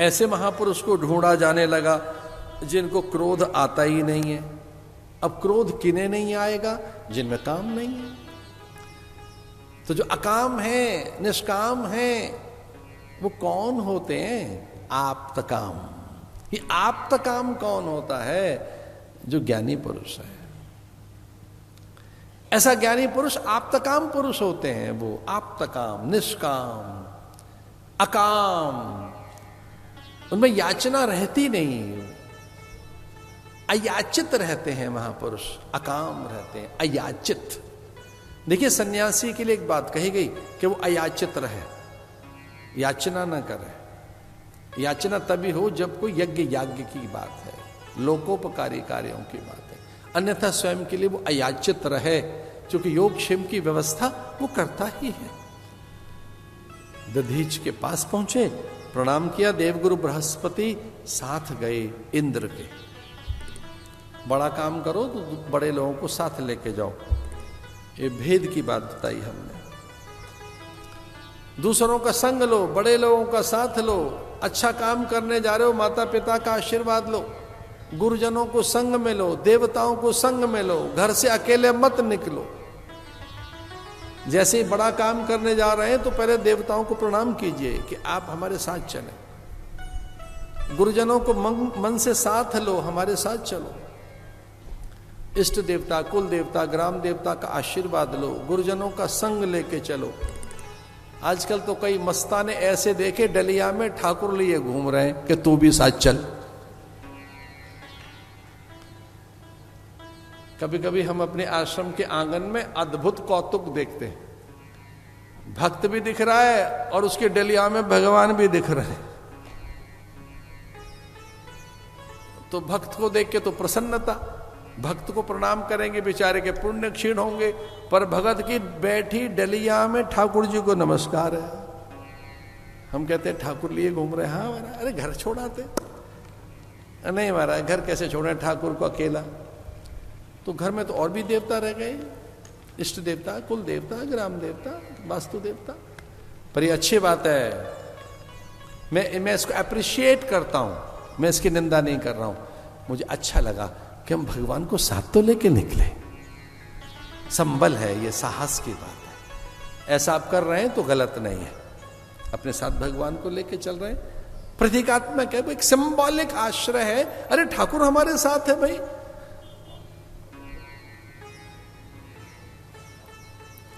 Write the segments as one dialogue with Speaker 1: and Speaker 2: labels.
Speaker 1: ऐसे महापुरुष को ढूंढा जाने लगा जिनको क्रोध आता ही नहीं है। अब क्रोध किन्हें नहीं आएगा? जिनमें काम नहीं है। तो जो अकाम है, निष्काम है, वो कौन होते हैं? आप्तकाम। ये आप्तकाम कौन होता है? जो ज्ञानी पुरुष है। ऐसा ज्ञानी पुरुष आप्तकाम पुरुष होते हैं। वो आप्तकाम, निष्काम, अकाम, उनमें याचना रहती नहीं, अयाचित रहते हैं महापुरुष, अकाम रहते हैं, अयाचित। देखिए सन्यासी के लिए एक बात कही गई कि वो अयाचित रहे, याचना ना करे। याचना तभी हो जब कोई यज्ञ याज्ञ की बात है, लोकोपकारी कार्यों की बात है, अन्यथा स्वयं के लिए वो अयाचित रहे, क्योंकि योगक्षेम की व्यवस्था वो करता ही है। दधीच के पास पहुंचे, प्रणाम किया, देवगुरु बृहस्पति साथ गए इंद्र के। बड़ा काम करो तो बड़े लोगों को साथ लेके जाओ, ये भेद की बात बताई हमने। दूसरों का संग लो, बड़े लोगों का साथ लो, अच्छा काम करने जा रहे हो, माता पिता का आशीर्वाद लो, गुरुजनों को संग में लो, देवताओं को संग में लो, घर से अकेले मत निकलो। जैसे ही बड़ा काम करने जा रहे हैं तो पहले देवताओं को प्रणाम कीजिए कि आप हमारे साथ चलें। गुरुजनों को मन से साथ लो, हमारे साथ चलो। इष्ट देवता, कुल देवता, ग्राम देवता का आशीर्वाद लो, गुरुजनों का संग लेके चलो। आजकल तो कई मस्ताने ऐसे देखे डलिया में ठाकुर लिए घूम रहे हैं कि तू भी साथ चल। कभी कभी हम अपने आश्रम के आंगन में अद्भुत कौतुक देखते हैं। भक्त भी दिख रहा है और उसके डलिया में भगवान भी दिख रहे हैं। तो भक्त को देख के तो प्रसन्नता, भक्त को प्रणाम करेंगे, बेचारे के पुण्य क्षीण होंगे, पर भगत की बैठी डलिया में ठाकुर जी को नमस्कार है। हम कहते हैं ठाकुर लिए घूम रहे हैं। हाँ महाराज, अरे घर छोड़ाते? नहीं महाराज, घर कैसे छोड़े ठाकुर को अकेला? तो घर में तो और भी देवता रह गए, इष्ट देवता, कुल देवता, ग्राम देवता, वास्तु देवता। पर ये अच्छी बात है, मैं इसको अप्रिशिएट करता हूं, मैं इसकी निंदा नहीं कर रहा हूं। मुझे अच्छा लगा कि हम भगवान को साथ तो लेके निकले। संबल है ये, साहस की बात है। ऐसा आप कर रहे हैं तो गलत नहीं है, अपने साथ भगवान को लेके चल रहे हैं। प्रतीकात्मक है, एक सिंबॉलिक आश्रय है। अरे ठाकुर हमारे साथ है भाई,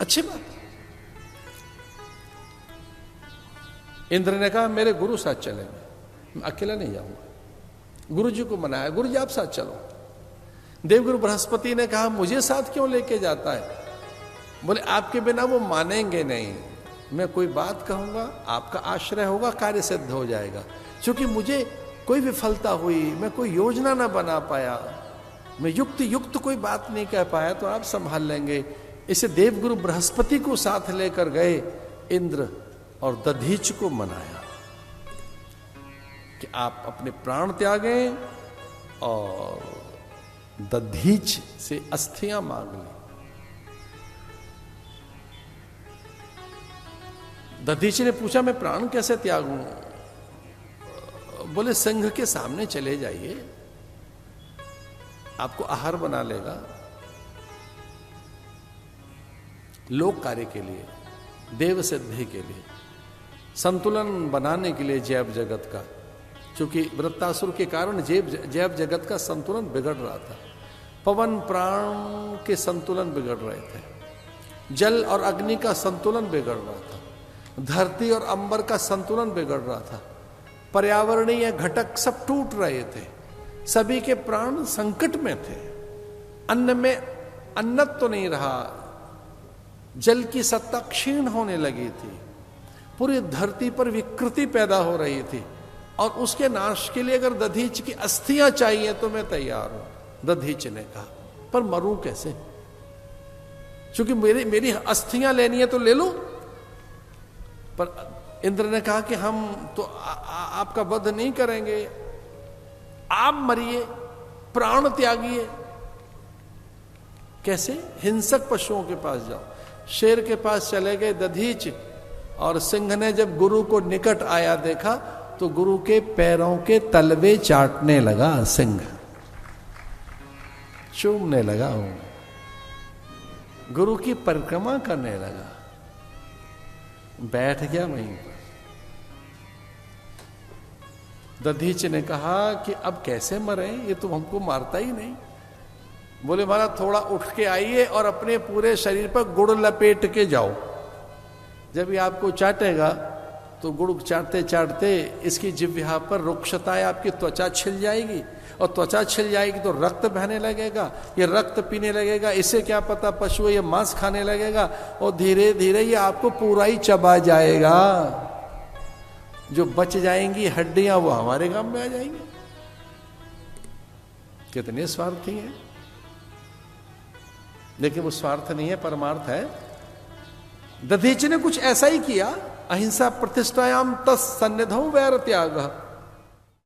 Speaker 1: अच्छी बात। इंद्र ने कहा मेरे गुरु साथ चलेंगे, मैं अकेला नहीं जाऊंगा। गुरु जी को मनाया, गुरु जी आप साथ चलो। देवगुरु बृहस्पति ने कहा मुझे साथ क्यों लेके जाता है? बोले आपके बिना वो मानेंगे नहीं। मैं कोई बात कहूंगा, आपका आश्रय होगा, कार्य सिद्ध हो जाएगा। क्योंकि मुझे कोई विफलता हुई, मैं कोई योजना ना बना पाया, मैं युक्त कोई बात नहीं कह पाया, तो आप संभाल लेंगे। इसे देवगुरु बृहस्पति को साथ लेकर गए इंद्र और दधीच को मनाया कि आप अपने प्राण त्यागें और दधीच से अस्थियां मांग लें। दधीच ने पूछा मैं प्राण कैसे त्यागूं? बोले संघ के सामने चले जाइए, आपको आहार बना लेगा। लोक कार्य के लिए, देव सिद्धि के लिए, संतुलन बनाने के लिए जैव जगत का, क्योंकि वृत्तासुर के कारण जैव जगत का संतुलन बिगड़ रहा था। पवन प्राण के संतुलन बिगड़ रहे थे, जल और अग्नि का संतुलन बिगड़ रहा था, धरती और अंबर का संतुलन बिगड़ रहा था, पर्यावरणीय घटक सब टूट रहे थे, सभी के प्राण संकट में थे। अन्न में अन्नत तो नहीं रहा, जल की सत्ता क्षीण होने लगी थी, पूरी धरती पर विकृति पैदा हो रही थी, और उसके नाश के लिए अगर दधीच की अस्थियां चाहिए तो मैं तैयार हूं। दधीच ने कहा पर मरूं कैसे? क्योंकि मेरी अस्थियां लेनी है तो ले लो। पर इंद्र ने कहा कि हम तो आपका वध नहीं करेंगे, आप मरिए, प्राण त्यागिए। कैसे? हिंसक पशुओं के पास जाओ। शेर के पास चले गए दधीच, और सिंह ने जब गुरु को निकट आया देखा तो गुरु के पैरों के तलवे चाटने लगा सिंह, चूमने लगा वो, गुरु की परिक्रमा करने लगा, बैठ गया वहीं पर। दधीच ने कहा कि अब कैसे मरे, ये तो हमको मारता ही नहीं। बोले महाराज थोड़ा उठ के आइए और अपने पूरे शरीर पर गुड़ लपेट के जाओ, जब ये आपको चाटेगा तो गुड़ चाटते चाटते इसकी जिह्वा पर रुक्षता है, आपकी त्वचा छिल जाएगी, और त्वचा छिल जाएगी तो रक्त बहने लगेगा, ये रक्त पीने लगेगा, इससे क्या पता पशु ये मांस खाने लगेगा, और धीरे धीरे ये आपको पूरा ही चबा जाएगा। जो बच जाएंगी हड्डियां वो हमारे काम में आ जाएंगी। कितने स्वार्थी हैं, लेकिन वो स्वार्थ नहीं है, परमार्थ है। दधीच ने कुछ ऐसा ही किया। अहिंसा प्रतिष्ठायाम तस् सन्निधौ वैर त्याग।